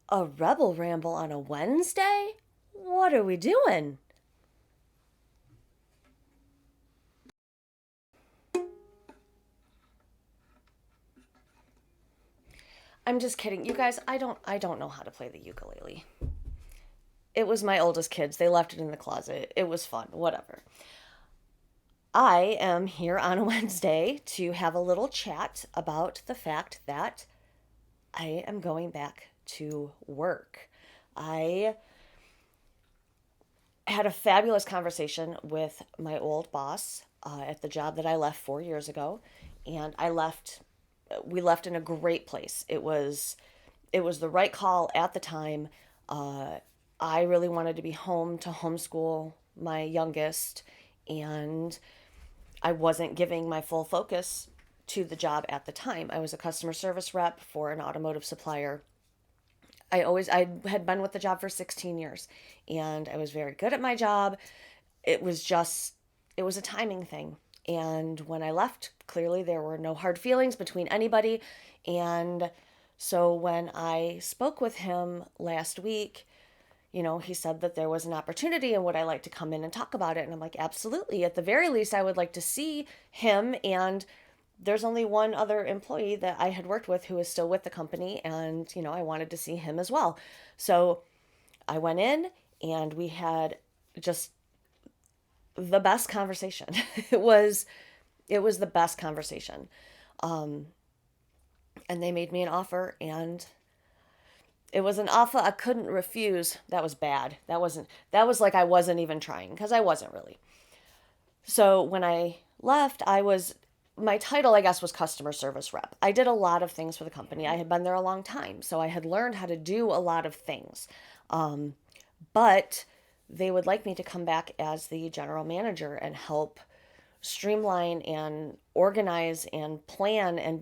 A rebel ramble on a Wednesday? What are we doing? I'm just kidding. You guys, I don't know how to play the ukulele. It was my oldest kids. They left it in the closet. It was fun, whatever. I am here on a Wednesday to have a little chat about the fact that I am going back to work. I had a fabulous conversation with my old boss at the job that I left 4 years ago, and we left in a great place. It was the right call at the time. Uh, I really wanted to be home to homeschool my youngest, and I wasn't giving my full focus to the job at the time. I was a customer service rep for an automotive supplier. I had been with the job for 16 years, and I was very good at my job. It was just it was a timing thing. And when I left, clearly there were no hard feelings between anybody. And so when I spoke with him last week, he said that there was an opportunity and would I like to come in and talk about it? And I'm like, absolutely. At the very least, I would like to see him. And there's only one other employee that I had worked with who is still with the company. And, I wanted to see him as well. So I went in and we had just the best conversation. it was it was the best conversation. Um, and they made me an offer, and it was an offer I couldn't refuse. That was bad. That was like I wasn't even trying because I wasn't really. So when I left, my title, I guess, was customer service rep. I did a lot of things for the company. I had been there a long time, so I had learned how to do a lot of things. Um, but they would like me to come back as the general manager and help streamline and organize and plan and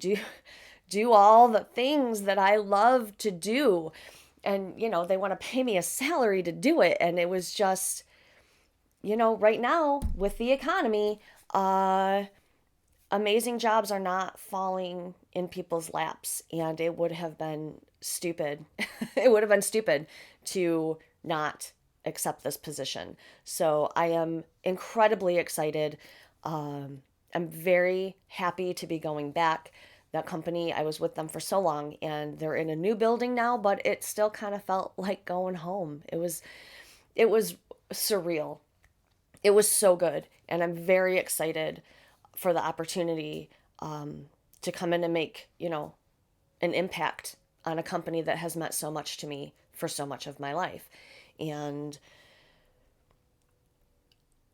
do all the things that I love to do. And they want to pay me a salary to do it, and it was just, right now with the economy, amazing jobs are not falling in people's laps, and it would have been stupid. It would have been stupid to not accept this position. So I am incredibly excited. I'm very happy to be going back. That company, I was with them for so long, and they're in a new building now, but it still kind of felt like going home. It was surreal. It was so good, and I'm very excited for the opportunity to come in and make, an impact on a company that has meant so much to me for so much of my life. And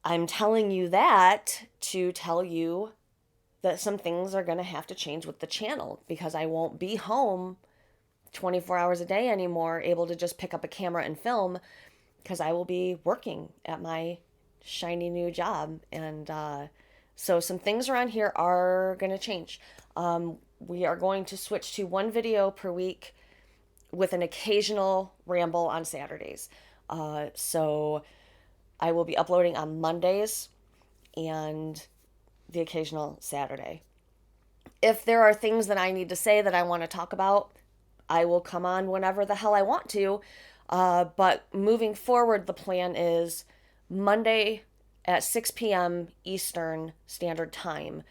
I'm telling you that to tell you that some things are going to have to change with the channel because I won't be home 24 hours a day anymore, able to just pick up a camera and film because I will be working at my shiny new job. And so some things around here are going to change. We are going to switch to one video per week with an occasional ramble on Saturdays. So I will be uploading on Mondays and the occasional Saturday. If there are things that I need to say that I want to talk about, I will come on whenever the hell I want to. But moving forward, the plan is Monday at 6 p.m. Eastern Standard Time.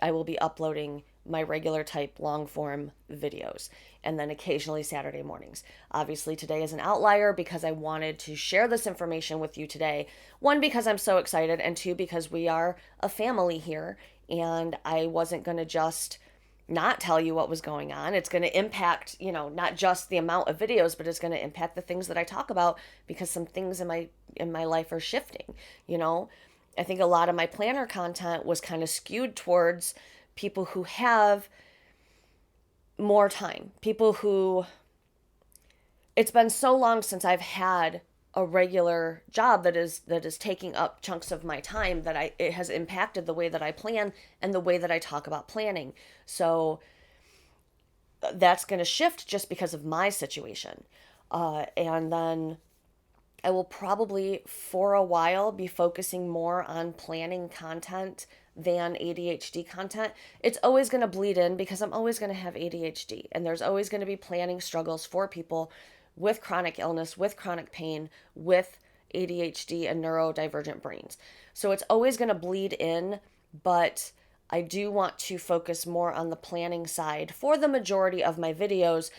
I will be uploading my regular type long form videos, and then occasionally Saturday mornings. Obviously, today is an outlier because I wanted to share this information with you today. One, because I'm so excited, and two, because we are a family here, and I wasn't going to just not tell you what was going on. It's going to impact, not just the amount of videos, but it's going to impact the things that I talk about because some things in my life are shifting, you know. I think a lot of my planner content was kind of skewed towards people who have more time. People who it's been so long since I've had a regular job that is taking up chunks of my time that it has impacted the way that I plan and the way that I talk about planning. So that's going to shift just because of my situation. And then I will probably, for a while, be focusing more on planning content than ADHD content. It's always going to bleed in because I'm always going to have ADHD, and there's always going to be planning struggles for people with chronic illness, with chronic pain, with ADHD and neurodivergent brains. So it's always going to bleed in, but I do want to focus more on the planning side for the majority of my videos.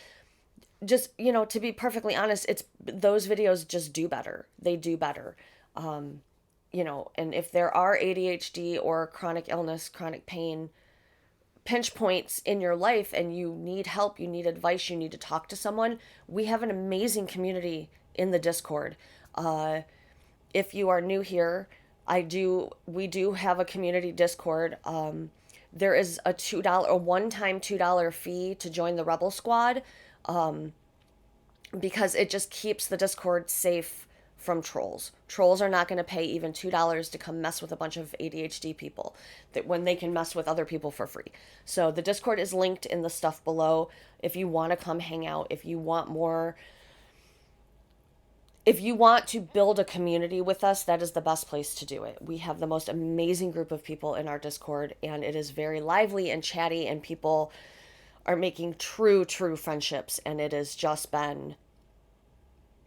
Just, to be perfectly honest, it's those videos just do better. They do better. And if there are ADHD or chronic illness, chronic pain pinch points in your life and you need help, you need advice, you need to talk to someone, we have an amazing community in the Discord. If you are new here, we do have a community Discord. There is a one-time $2 fee to join the Rebel Squad, because it just keeps the Discord safe from trolls. Trolls are not going to pay even $2 to come mess with a bunch of ADHD people that when they can mess with other people for free. So the Discord is linked in the stuff below. If you want to come hang out, if you want to build a community with us, that is the best place to do it. We have the most amazing group of people in our Discord, and it is very lively and chatty, and people are making true friendships. And it has just been,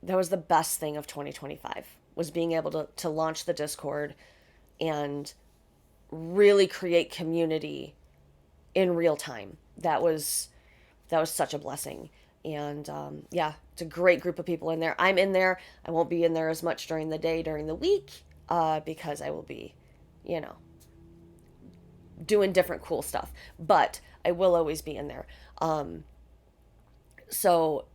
that was the best thing of 2025, was being able to launch the Discord and really create community in real time. That was such a blessing. And yeah, it's a great group of people in there. I'm in there. I won't be in there as much during the day, during the week, because I will be, doing different cool stuff. But I will always be in there. So,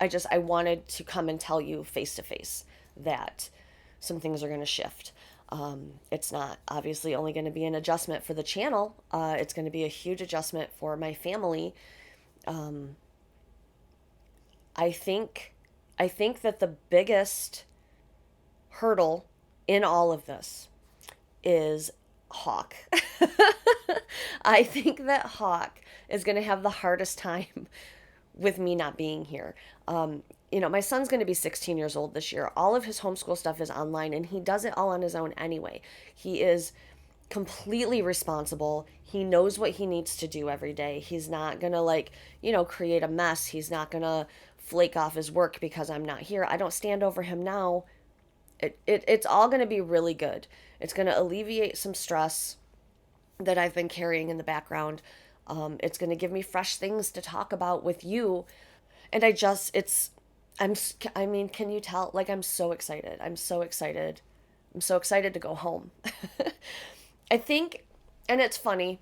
I wanted to come and tell you face to face that some things are going to shift. It's not obviously only going to be an adjustment for the channel. It's going to be a huge adjustment for my family. I think that the biggest hurdle in all of this is Hawk. I think that Hawk is going to have the hardest time with me not being here. My son's going to be 16 years old this year. All of his homeschool stuff is online, and he does it all on his own anyway. He is completely responsible. He knows what he needs to do every day. He's not going to create a mess. He's not going to flake off his work because I'm not here. I don't stand over him now. It's all going to be really good. It's going to alleviate some stress that I've been carrying in the background. It's going to give me fresh things to talk about with you. And can you tell? I'm so excited. I'm so excited. I'm so excited to go home. I think, and it's funny,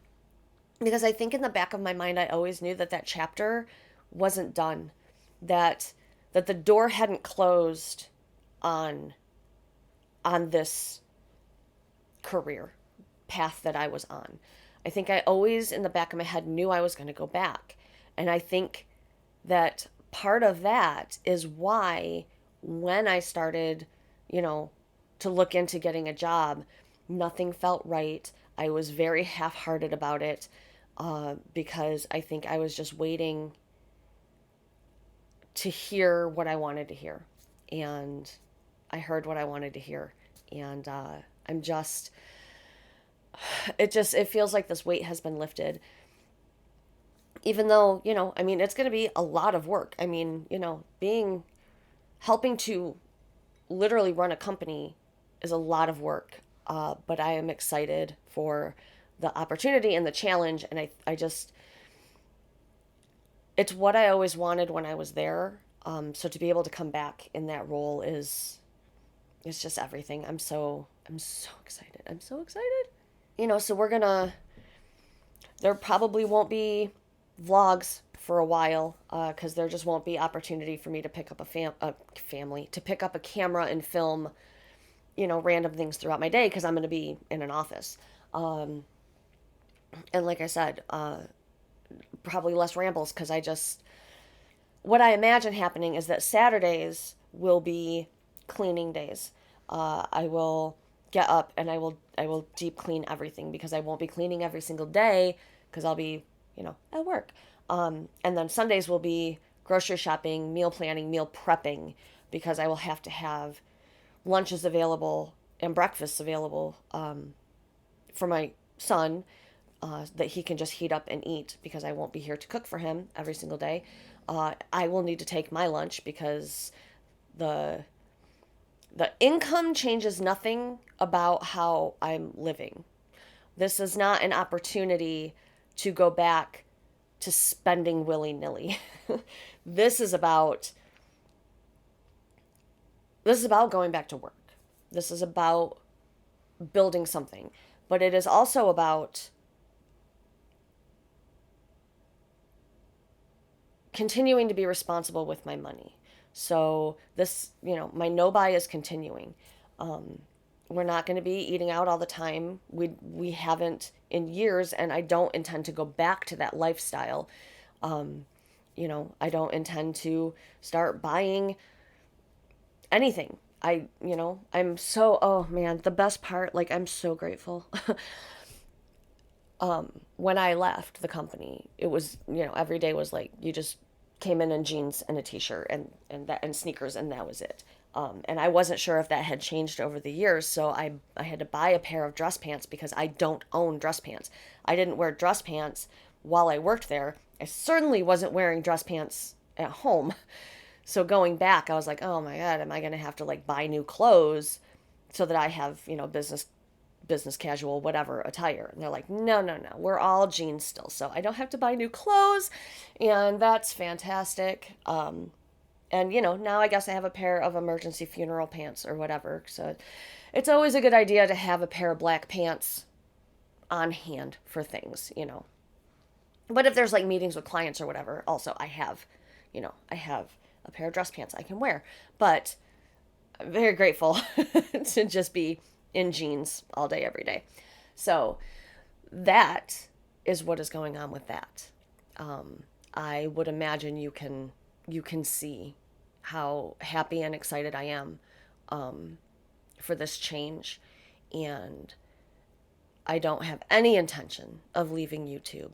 because I think in the back of my mind, I always knew that chapter wasn't done, that the door hadn't closed on this career path that I was on. I think I always in the back of my head knew I was going to go back. And I think that part of that is why when I started, to look into getting a job, nothing felt right. I was very half-hearted about it, because I think I was just waiting to hear what I wanted to hear. And I heard what I wanted to hear. And it feels like this weight has been lifted. Even though, it's going to be a lot of work. Helping to literally run a company is a lot of work. But I am excited for the opportunity and the challenge. And it's what I always wanted when I was there. So to be able to come back in that role is just everything. I'm so excited. I'm so excited. So there probably won't be vlogs for a while, because there just won't be opportunity for me to pick up to pick up a camera and film, random things throughout my day, because I'm going to be in an office. And like I said, probably less rambles, because what I imagine happening is that Saturdays will be cleaning days. I will get up and I will deep clean everything, because I won't be cleaning every single day, because I'll be, at work. And then Sundays will be grocery shopping, meal planning, meal prepping, because I will have to have lunches available and breakfasts available, for my son, that he can just heat up and eat, because I won't be here to cook for him every single day. I will need to take my lunch because the the income changes nothing about how I'm living. This is not an opportunity to go back to spending willy-nilly. this is about this is about going back to work. This is about building something. But it is also about continuing to be responsible with my money. So this, my no buy is continuing. We're not going to be eating out all the time. We haven't in years, and I don't intend to go back to that lifestyle. I don't intend to start buying anything. I'm so, oh man, the best part, like I'm so grateful. When I left the company, it was, every day was like you just came in jeans and a t-shirt and sneakers, and that was it. And I wasn't sure if that had changed over the years, so I had to buy a pair of dress pants because I don't own dress pants. I didn't wear dress pants while I worked there. I certainly wasn't wearing dress pants at home. So going back, I was like, oh my God, am I going to have to like buy new clothes so that I have, business casual, whatever attire? And they're like, no, no, no, we're all jeans still. So I don't have to buy new clothes. And that's fantastic. And, now I guess I have a pair of emergency funeral pants or whatever. So it's always a good idea to have a pair of black pants on hand for things. But if there's like meetings with clients or whatever, also I have a pair of dress pants I can wear. But I'm very grateful to just be in jeans all day, every day. So that is what is going on with that. I would imagine you can see how happy and excited I am for this change. And I don't have any intention of leaving YouTube.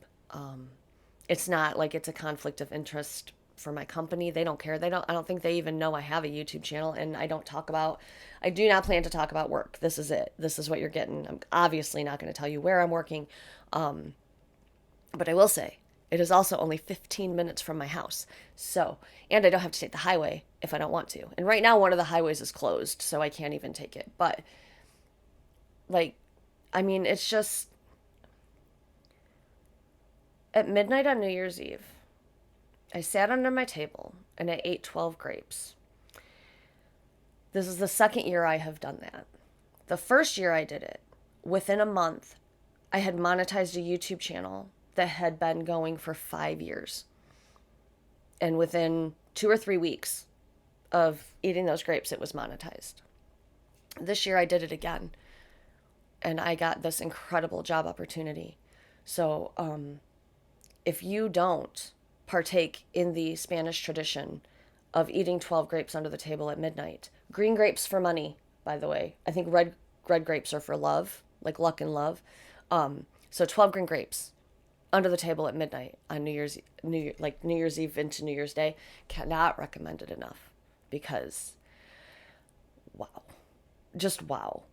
It's not like it's a conflict of interest for my company. They don't care. I don't think they even know I have a YouTube channel, and I do not plan to talk about work. This is it. This is what you're getting. I'm obviously not going to tell you where I'm working. But I will say, it is also only 15 minutes from my house. So, and I don't have to take the highway if I don't want to. And right now, one of the highways is closed, so I can't even take it. But, it's just, at midnight on New Year's Eve, I sat under my table and I ate 12 grapes. This is the second year I have done that. The first year I did it, within a month, I had monetized a YouTube channel that had been going for 5 years. And within 2 or 3 weeks of eating those grapes, it was monetized. This year I did it again, and I got this incredible job opportunity. So if you don't partake in the Spanish tradition of eating 12 grapes under the table at midnight. Green grapes for money, by the way. I think red grapes are for love, like luck and love. So 12 green grapes under the table at midnight on New Year's Eve into New Year's Day. Cannot recommend it enough because wow. Just wow.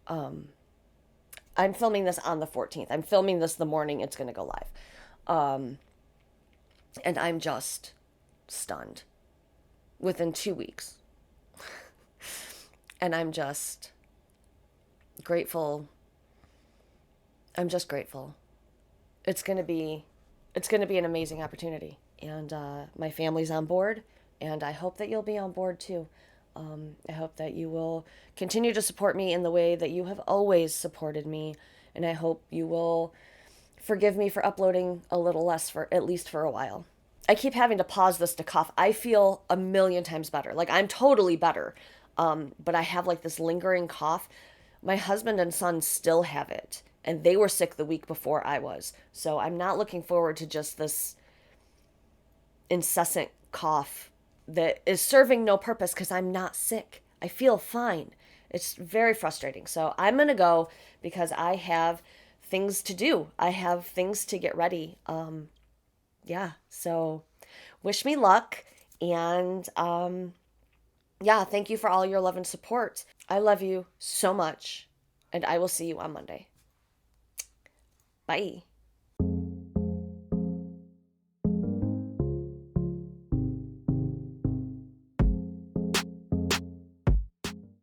I'm filming this on the 14th. I'm filming this the morning it's going to go live. And I'm just stunned within 2 weeks. And I'm just grateful. I'm just grateful. It's going to be an amazing opportunity. And my family's on board. And I hope that you'll be on board too. I hope that you will continue to support me in the way that you have always supported me. And I hope you will forgive me for uploading a little less for at least for a while. I keep having to pause this to cough. I feel a million times better. Like I'm totally better. But I have like this lingering cough. My husband and son still have it. And they were sick the week before I was. So I'm not looking forward to just this incessant cough that is serving no purpose because I'm not sick. I feel fine. It's very frustrating. So I'm going to go because I have things to do. I have things to get ready. Yeah, so wish me luck. And thank you for all your love and support. I love you so much. And I will see you on Monday. Bye.